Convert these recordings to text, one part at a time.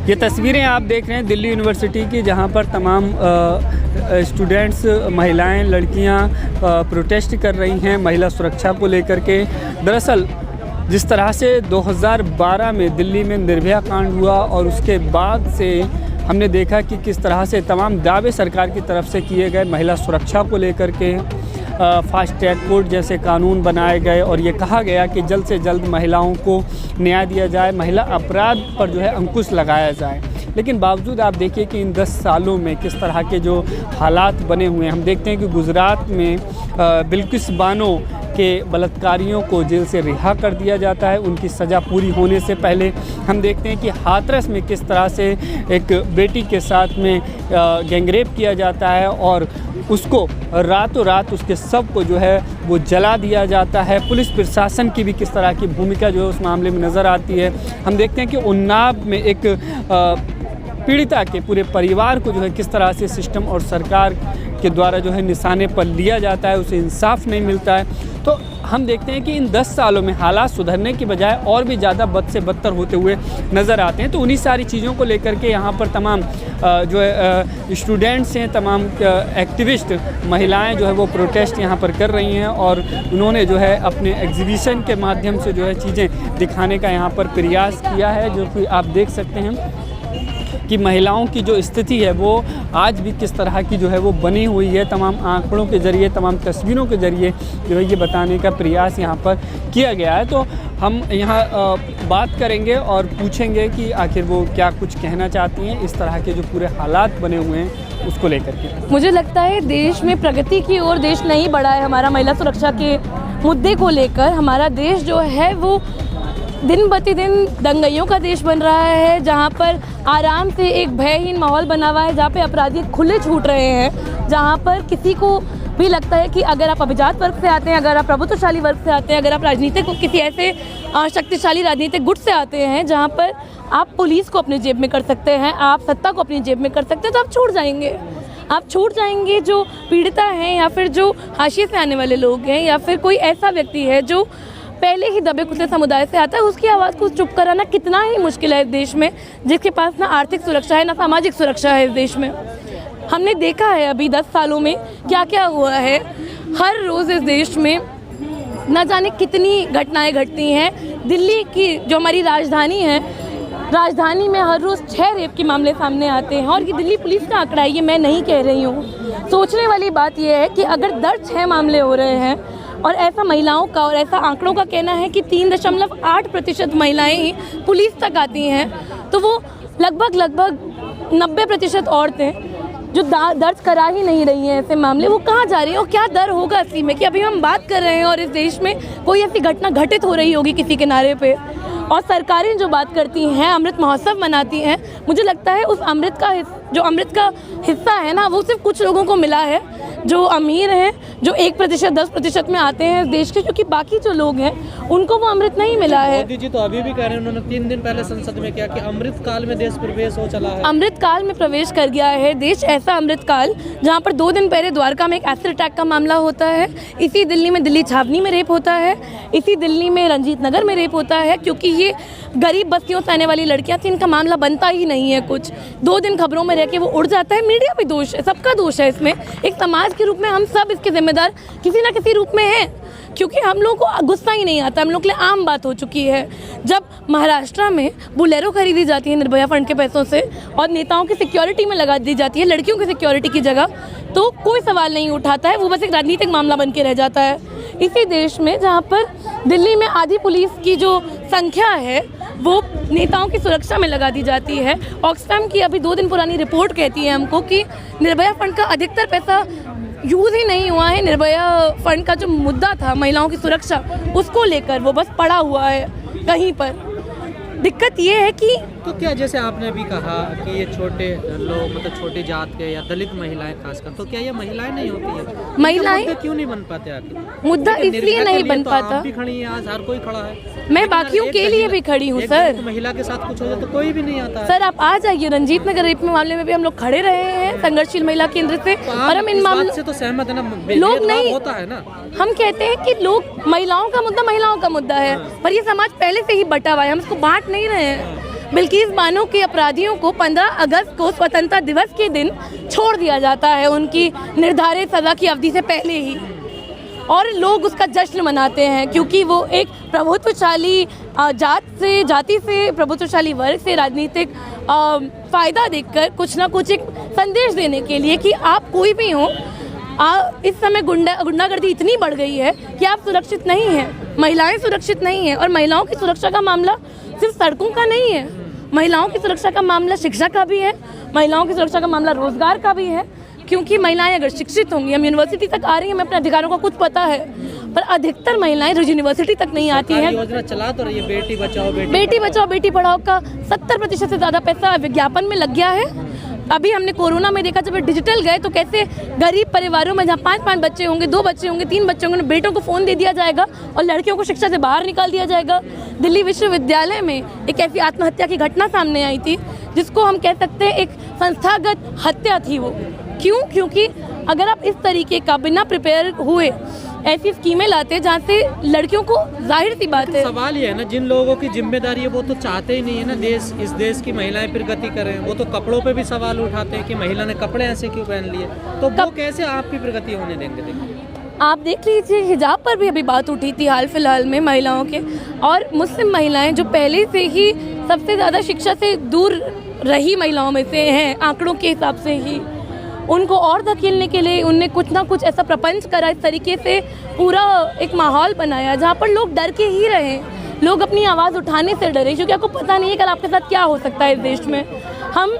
ये तस्वीरें आप देख रहे हैं दिल्ली यूनिवर्सिटी की, जहां पर तमाम स्टूडेंट्स, महिलाएं, लड़कियां प्रोटेस्ट कर रही हैं महिला सुरक्षा को लेकर के। दरअसल जिस तरह से 2012 में दिल्ली में निर्भया कांड हुआ और उसके बाद से हमने देखा कि किस तरह से तमाम दावे सरकार की तरफ से किए गए महिला सुरक्षा को लेकर के। फास्ट ट्रैक कोर्ट जैसे कानून बनाए गए और ये कहा गया कि जल्द से जल्द महिलाओं को न्याय दिया जाए, महिला अपराध पर जो है अंकुश लगाया जाए। लेकिन बावजूद आप देखिए कि इन 10 सालों में किस तरह के जो हालात बने हुए हैं। हम देखते हैं कि गुजरात में बिल्किस बानो के बलात्कारियों को जेल से रिहा कर दिया जाता है उनकी सज़ा पूरी होने से पहले। हम देखते हैं कि हाथरस में किस तरह से एक बेटी के साथ में गैंगरेप किया जाता है और उसको रातों रात उसके शव को जो है वो जला दिया जाता है। पुलिस प्रशासन की भी किस तरह की भूमिका जो है उस मामले में नज़र आती है। हम देखते हैं कि उन्नाव में एक पीड़िता के पूरे परिवार को जो है किस तरह से सिस्टम और सरकार के द्वारा जो है निशाने पर लिया जाता है, उसे इंसाफ नहीं मिलता है। तो हम देखते हैं कि इन 10 सालों में हालात सुधरने की बजाय और भी ज़्यादा बद से बदतर होते हुए नज़र आते हैं। तो उन्हीं सारी चीज़ों को लेकर के यहाँ पर तमाम जो है स्टूडेंट्स हैं, तमाम एक्टिविस्ट महिलाएं जो है वो प्रोटेस्ट यहाँ पर कर रही हैं और उन्होंने जो है अपने एग्जीबिशन के माध्यम से जो है चीज़ें दिखाने का यहाँ पर प्रयास किया है। जो कि आप देख सकते हैं कि महिलाओं की जो स्थिति है वो आज भी किस तरह की जो है वो बनी हुई है। तमाम आंकड़ों के ज़रिए, तमाम तस्वीरों के ज़रिए जो है ये बताने का प्रयास यहाँ पर किया गया है। तो हम यहाँ बात करेंगे और पूछेंगे कि आखिर वो क्या कुछ कहना चाहती हैं इस तरह के जो पूरे हालात बने हुए हैं उसको लेकर के। मुझे लगता है देश में प्रगति की ओर देश नहीं बढ़ा है। हमारा महिला सुरक्षा के मुद्दे को लेकर हमारा देश जो है वो दिन प्रतिदिन दंगाइयों का देश बन रहा है, जहाँ पर आराम से एक भयहीन माहौल बना हुआ है, जहाँ पे अपराधी खुले छूट रहे हैं, जहाँ पर किसी को भी लगता है कि अगर आप अभिजात वर्ग से आते हैं, अगर आप प्रभुत्वशाली वर्ग से आते हैं, अगर आप राजनीतिक किसी ऐसे शक्तिशाली राजनीतिक गुट से आते हैं जहाँ पर आप पुलिस को अपने जेब में कर सकते हैं, आप सत्ता को अपनी जेब में कर सकते हैं, तो आप छूट जाएंगे। आप छूट जाएंगे। जो पीड़िता हैं या फिर जो हाशिए से आने वाले लोग हैं या फिर कोई ऐसा व्यक्ति है जो पहले ही दबे कुचले समुदाय से आता है, उसकी आवाज़ को चुप कराना कितना ही मुश्किल है इस देश में, जिसके पास ना आर्थिक सुरक्षा है ना सामाजिक सुरक्षा है इस देश में। हमने देखा है अभी 10 सालों में क्या क्या हुआ है। हर रोज़ इस देश में न जाने कितनी घटनाएं घटती हैं। दिल्ली की जो हमारी राजधानी है, राजधानी में हर रोज़ 6 रेप के मामले सामने आते हैं और ये दिल्ली पुलिस का आंकड़ा है, ये मैं नहीं कह रही हूँ। सोचने वाली बात यह है कि अगर दर्ज 6 मामले हो रहे हैं और ऐसा महिलाओं का और ऐसा आंकड़ों का कहना है कि 3.8% महिलाएं ही पुलिस तक आती हैं, तो वो लगभग 90% औरतें जो दर्ज करा ही नहीं रही हैं ऐसे मामले, वो कहाँ जा रही हैं और क्या डर होगा इसी में कि अभी हम बात कर रहे हैं और इस देश में कोई ऐसी घटना घटित हो रही होगी किसी किनारे पे और सरकारें जो बात करती हैं, अमृत महोत्सव मनाती हैं। मुझे लगता है उस अमृत का हिस्सा है ना, वो सिर्फ कुछ लोगों को मिला है जो अमीर हैं, जो 1% 10% में आते हैं इस देश के, क्योंकि बाकी जो लोग हैं उनको वो अमृत नहीं मिला है। मोदी जी तो अभी भी कह रहे हैं, उन्होंने 3 दिन पहले संसद में किया कि अमृत काल में देश प्रवेश हो चला है। अमृत काल में प्रवेश कर गया है देश, ऐसा अमृत काल जहाँ पर 2 दिन पहले द्वारका में एक एसिड अटैक का मामला होता है, इसी दिल्ली में दिल्ली छावनी में रेप होता है, इसी दिल्ली में रंजीत नगर में रेप होता है, क्योंकि ये गरीब बस्तियों से आने वाली लड़कियां थी, इनका मामला बनता ही नहीं है कुछ। 2 दिन खबरों में रह के वो उड़ जाता है। मीडिया भी दोष है, सबका दोष है इसमें। एक समाज के रूप में हम सब इसके जिम्मेदार किसी ना किसी रूप में हैं, क्योंकि हम लोगों को गुस्सा ही नहीं आता, हम लोग के लिए आम बात हो चुकी है। जब महाराष्ट्र में बुलेरो खरीदी जाती है निर्भया फंड के पैसों से और नेताओं की सिक्योरिटी में लगा दी जाती है, लड़कियों की सिक्योरिटी की जगह, तो कोई सवाल नहीं उठाता है, वो बस एक राजनीतिक मामला बन के रह जाता है। इसी देश में जहाँ पर दिल्ली में आधी पुलिस की जो संख्या है वो नेताओं की सुरक्षा में लगा दी जाती है। ऑक्सफैम की अभी 2 दिन पुरानी रिपोर्ट कहती है हमको कि निर्भया फंड का अधिकतर पैसा यूज़ ही नहीं हुआ है। निर्भया फंड का जो मुद्दा था महिलाओं की सुरक्षा, उसको लेकर वो बस पड़ा हुआ है कहीं पर। दिक्कत ये है कि तो क्या, जैसे आपने भी कहा कि ये छोटे लोग मतलब छोटी जात के या दलित महिलाएं खासकर, तो क्या ये महिलाएं नहीं होती है? महिलाएं क्यों नहीं बन पाते आखिर? मुद्दा इसलिए नहीं बन पाता। आप भी खड़ी हैं, आज हर कोई खड़ा है, मैं बाकियों के लिए भी खड़ी हूँ सर। महिला के साथ कुछ हो जाए तो कोई भी नहीं आता सर। आप आ जाइए, रंजीत नगर रेप मामले में भी हम लोग खड़े रहे हैं संघर्षशील महिला केंद्र से, और हम इन मामलों से तो सहमत है ना, लोग नहीं होता है ना। हम कहते हैं कि लोग महिलाओं का मुद्दा है, पर ये समाज पहले से ही बटा हुआ है, हम इसको बांट नहीं रहे हैं। बिल्किस बानो के अपराधियों को 15 अगस्त को स्वतंत्रता दिवस के दिन छोड़ दिया जाता है उनकी निर्धारित सज़ा की अवधि से पहले ही, और लोग उसका जश्न मनाते हैं क्योंकि वो एक प्रभुत्वशाली जाति से प्रभुत्वशाली वर्ग से राजनीतिक फ़ायदा देखकर कुछ ना कुछ एक संदेश देने के लिए कि आप कोई भी हो, इस समय गुंडागर्दी इतनी बढ़ गई है कि आप सुरक्षित नहीं हैं, महिलाएं सुरक्षित नहीं हैं। और महिलाओं की सुरक्षा का मामला सिर्फ सड़कों का नहीं है, महिलाओं की सुरक्षा का मामला शिक्षा का भी है, महिलाओं की सुरक्षा का मामला रोजगार का भी है। क्योंकि महिलाएं अगर शिक्षित होंगी, हम यूनिवर्सिटी तक आ रही हैं, हमें अपने अधिकारों का कुछ पता है, पर अधिकतर महिलाएं यूनिवर्सिटी तक नहीं आती हैं। योजना चला तो रही है बेटी बचाओ बेटी पढ़ाओ का 70% से ज़्यादा पैसा विज्ञापन में लग गया है। अभी हमने कोरोना में देखा, जब डिजिटल गए तो कैसे गरीब परिवारों में जहाँ 5 बच्चे होंगे, 2 बच्चे होंगे, 3 बच्चे होंगे, बेटों को फ़ोन दे दिया जाएगा और लड़कियों को शिक्षा से बाहर निकाल दिया जाएगा। दिल्ली विश्वविद्यालय में एक ऐसी आत्महत्या की घटना सामने आई थी जिसको हम कह सकते हैं एक संस्थागत हत्या थी वो। क्यों? क्योंकि अगर आप इस तरीके का बिना प्रिपेयर हुए ऐसी स्कीमें लाते हैं जहाँ से लड़कियों को, जाहिर सी बात है, सवाल ये है ना, जिन लोगों की जिम्मेदारी है वो तो चाहते ही नहीं है ना इस देश की महिलाएं प्रगति करें। वो तो कपड़ों पे भी सवाल उठाते हैं कि महिला ने कपड़े ऐसे क्यों पहन लिए, तो वो कैसे आपकी प्रगति होने देंगे? आप देख लीजिए, हिजाब पर भी अभी बात उठी थी हाल फिलहाल में महिलाओं के, और मुस्लिम महिलाएं जो पहले से ही सबसे ज़्यादा शिक्षा से दूर रही महिलाओं में से हैं, आंकड़ों के हिसाब से ही, उनको और धकेलने के लिए उनने कुछ ना कुछ ऐसा प्रपंच करा, इस तरीके से पूरा एक माहौल बनाया जहाँ पर लोग डर के ही रहे, लोग अपनी आवाज़ उठाने से डरे, क्योंकि आपको पता नहीं है कल आपके साथ क्या हो सकता है इस देश में। हम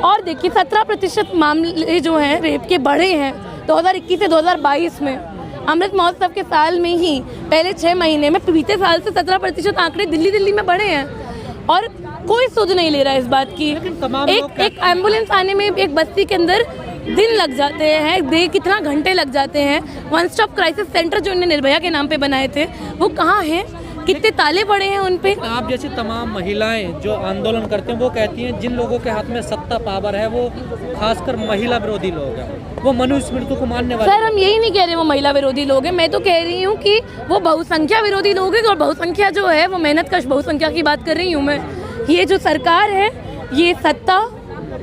और देखिए 17% मामले जो हैं रेप के बढ़े हैं 2021 से 2022 में। अमृत महोत्सव के साल में ही पहले 6 महीने में बीते साल से 17% आंकड़े दिल्ली में बढ़े हैं और कोई सुध नहीं ले रहा है इस बात की। एक एम्बुलेंस आने में एक बस्ती के अंदर दिन लग जाते हैं, कितना घंटे लग जाते हैं। वन स्टॉप क्राइसिस सेंटर जो इन्होंने निर्भया के नाम पे बनाए थे वो कहाँ हैं? कितने ताले पड़े हैं उन पे? आप जैसी तमाम महिलाएं जो आंदोलन करते हैं वो कहती हैं जिन लोगों के हाथ में सत्ता पावर है वो खासकर महिला विरोधी लोग हैं, वो मनुस्मृति को मानने वाले। सर हम यही नहीं कह रहे वो महिला विरोधी लोग हैं, मैं तो कह रही हूँ कि वो बहुसंख्या विरोधी लोग हैं। और बहुसंख्या जो है वो मेहनत कश बहुसंख्या की बात कर रही हूँ मैं। ये जो सरकार है ये सत्ता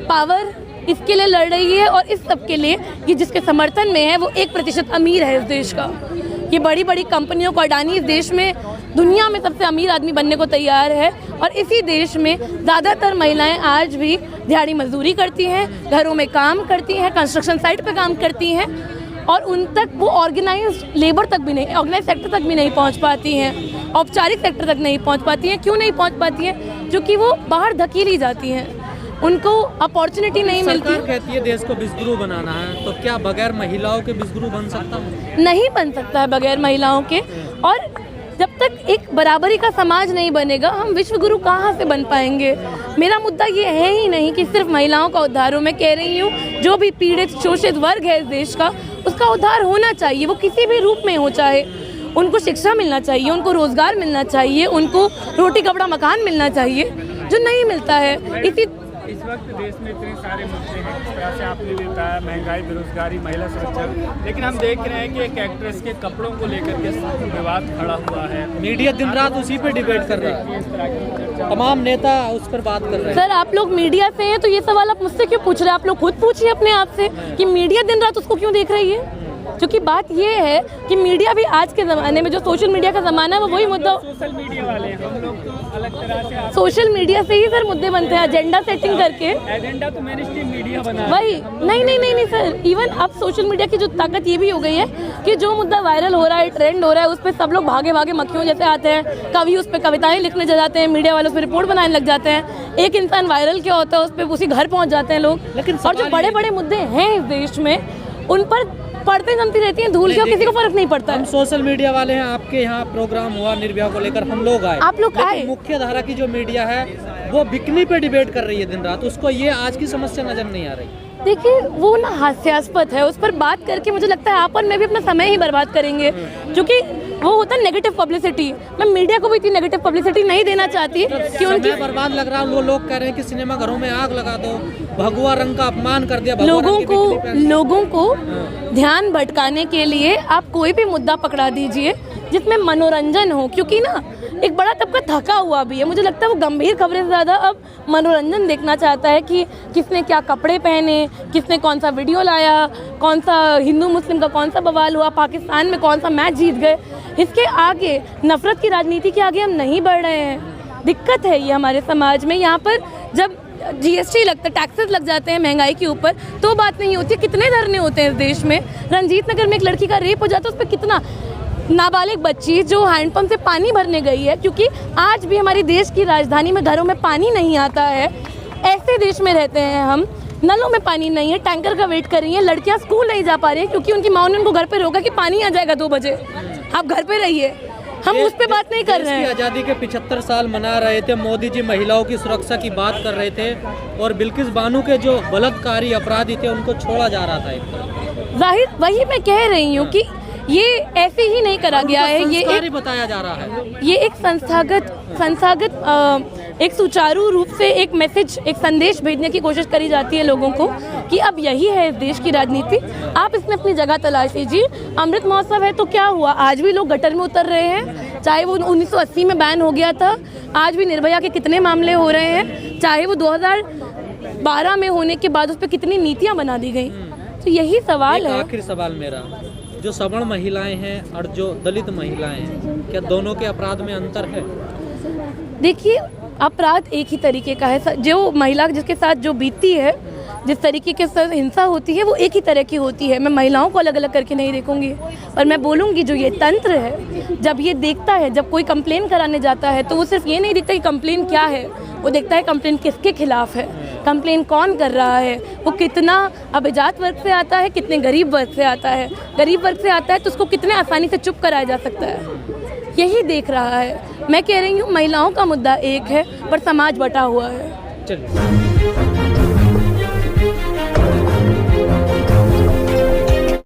पावर इसके लिए लड़ रही है और इस सब के लिए ये जिसके समर्थन में है वो 1% अमीर है इस देश का। ये बड़ी बड़ी कंपनियों को, अडानी इस देश में दुनिया में सबसे अमीर आदमी बनने को तैयार है और इसी देश में ज़्यादातर महिलाएं आज भी दिहाड़ी मजदूरी करती हैं, घरों में काम करती हैं, कंस्ट्रक्शन साइट पे काम करती हैं और उन तक वो ऑर्गेनाइज लेबर तक भी नहीं, ऑर्गेनाइज सेक्टर तक भी नहीं पहुंच पाती हैं, औपचारिक सेक्टर तक नहीं पहुंच पाती हैं। क्यों नहीं पहुंच पाती हैं? क्योंकि वो बाहर धकेली जाती हैं, उनको अपॉर्चुनिटी नहीं मिलती। सरकार कहती है देश को विश्वगुरु बनाना है, तो क्या बगैर महिलाओं के विश्वगुरु बन सकता है? नहीं बन सकता है बगैर महिलाओं के। और जब तक एक बराबरी का समाज नहीं बनेगा हम विश्वगुरु कहाँ से बन पाएंगे? मेरा मुद्दा ये है ही नहीं कि सिर्फ महिलाओं का उद्धार हो। मैं कह रही हूँ जो भी पीड़ित शोषित वर्ग है इस देश का उसका उद्धार होना चाहिए, वो किसी भी रूप में हो, चाहे उनको शिक्षा मिलना चाहिए, उनको रोजगार मिलना चाहिए, उनको रोटी कपड़ा मकान मिलना चाहिए जो नहीं मिलता है। इस वक्त देश में इतने सारे मुद्दे हैं, जिस तरह से आपने बताया, महंगाई, बेरोजगारी, महिला सुरक्षा, लेकिन हम देख रहे हैं कि एक एक्ट्रेस के कपड़ों को लेकर के विवाद खड़ा हुआ है। मीडिया दिन रात उसी पे डिबेट कर रहा है, तमाम नेता उस पर बात कर रहे हैं। सर आप लोग मीडिया से हैं तो ये सवाल आप मुझसे क्यों पूछ रहे हैं? आप लोग खुद पूछिए अपने आप से कि मीडिया दिन रात उसको क्यों देख रही है। क्योंकि बात ये है कि मीडिया भी आज के ज़माने में जो सोशल मीडिया का ज़माना है वो वही मुद्दा, सोशल मीडिया वाले हैं हम लोग तो अलग तरह से, सोशल मीडिया से ही सर मुद्दे बनते हैं, एजेंडा सेटिंग करके। एजेंडा तो मेनस्ट्रीम मीडिया बना वही नहीं सर, इवन अब सोशल मीडिया की जो ताकत ये भी हो गई है कि जो मुद्दा वायरल हो रहा है, ट्रेंड हो रहा है, उस पर सब लोग भागे भागे मक्खियों जैसे आते हैं, कभी उस पर कविताएं लिखने जाते हैं, मीडिया वाले उस पर रिपोर्ट बनाने लग जाते हैं। एक इंसान वायरल क्या होता है उस पर उसी घर पहुँच जाते हैं लोग। और जो बड़े बड़े मुद्दे हैं इस देश में उन पर पढ़ते जमती रहती हैं धूल के और किसी को फर्क नहीं पड़ता। हम सोशल मीडिया वाले हैं, आपके यहाँ प्रोग्राम हुआ निर्भया को लेकर, हम लोग आए, आप लोग आए, मुख्य धारा की जो मीडिया है वो बिकनी पे डिबेट कर रही है दिन रात, उसको ये आज की समस्या नजर नहीं आ रही। देखिए वो ना हास्यास्पद है, उस पर बात करके मुझे लगता है आपन में भी अपना समय ही बर्बाद करेंगे, क्योंकि वो होता है नेगेटिव पब्लिसिटी। मैं मीडिया को भी इतनी नेगेटिव पब्लिसिटी नहीं देना चाहती कि उनकी बर्बाद लग रहा है। वो लोग कह रहे हैं कि सिनेमा घरों में आग लगा दो, भगवा रंग का अपमान कर दिया। लोगों को ध्यान भटकाने के लिए आप कोई भी मुद्दा पकड़ा दीजिए जिसमें मनोरंजन हो, क्योंकि ना एक बड़ा तबका थका हुआ भी है। मुझे लगता है वो गंभीर खबरें से ज़्यादा अब मनोरंजन देखना चाहता है कि किसने क्या कपड़े पहने, किसने कौन सा वीडियो लाया, कौन सा हिंदू मुस्लिम का कौन सा बवाल हुआ, पाकिस्तान में कौन सा मैच जीत गए। इसके आगे नफरत की राजनीति के आगे हम नहीं बढ़ रहे हैं। दिक्कत है ये हमारे समाज में। यहाँ पर जब जीएसटी लगता है, टैक्सेस लग जाते हैं महंगाई के ऊपर, तो बात नहीं होती। कितने धरने होते हैं इस देश में। रंजीत नगर में एक लड़की का रेप हो जाता है, उस पर कितना, नाबालिग बच्ची जो हैंडपंप से पानी भरने गई है, क्योंकि आज भी हमारी देश की राजधानी में घरों में पानी नहीं आता है। ऐसे देश में रहते हैं हम, नलों में पानी नहीं है, टैंकर का वेट कर रही हैं। लड़कियां स्कूल नहीं जा पा रही हैं क्योंकि उनकी माँ ने उनको घर पे रोका कि पानी आ जाएगा 2 बजे, आप घर पे रहिए। हम उस पे बात नहीं कर रहे हैं। आज़ादी के 75 साल मना रहे थे, मोदी जी महिलाओं की सुरक्षा की बात कर रहे थे, और बिल्किस बानो के जो बलात्कारी अपराधी थे उनको छोड़ा जा रहा था। एक जाहिर वही मैं कह रही हूँ कि ये ऐसे ही नहीं करा गया है। ये एक बताया जा रहा है, ये एक संस्थागत एक सुचारू रूप से एक मैसेज, एक संदेश भेजने की कोशिश करी जाती है लोगों को कि अब यही है इस देश की राजनीति। आप इसमें अपनी जगह तलाश लीजिए। अमृत महोत्सव है तो क्या हुआ, आज भी लोग गटर में उतर रहे हैं। चाहे वो 1980 में बैन हो गया था, आज भी निर्भया के कितने मामले हो रहे हैं। चाहे वो 2012 में होने के बाद उस पर कितनी नीतियाँ बना दी गई। तो यही सवाल है। आखिरी सवाल मेरा, जो सवर्ण महिलाएं हैं और जो दलित महिलाएं हैं, क्या दोनों के अपराध में अंतर है? देखिए, अपराध एक ही तरीके का है। जो महिला जिसके साथ जो बीतती है, जिस तरीके के साथ हिंसा होती है, वो एक ही तरह की होती है। मैं महिलाओं को अलग अलग करके नहीं देखूंगी, और मैं बोलूंगी जो ये तंत्र है, जब ये देखता है, जब कोई कंप्लेन कराने जाता है, तो वो सिर्फ ये नहीं देखता कि कंप्लेन क्या है, वो देखता है कंप्लेन किसके खिलाफ है, कंप्लेन कौन कर रहा है, वो कितना अभिजात वर्ग से आता है, कितने गरीब वर्ग से आता है। गरीब वर्ग से आता है तो उसको कितने आसानी से चुप कराया जा सकता है, यही देख रहा है। मैं कह रही हूँ महिलाओं का मुद्दा एक है, पर समाज बटा हुआ है। चलिए।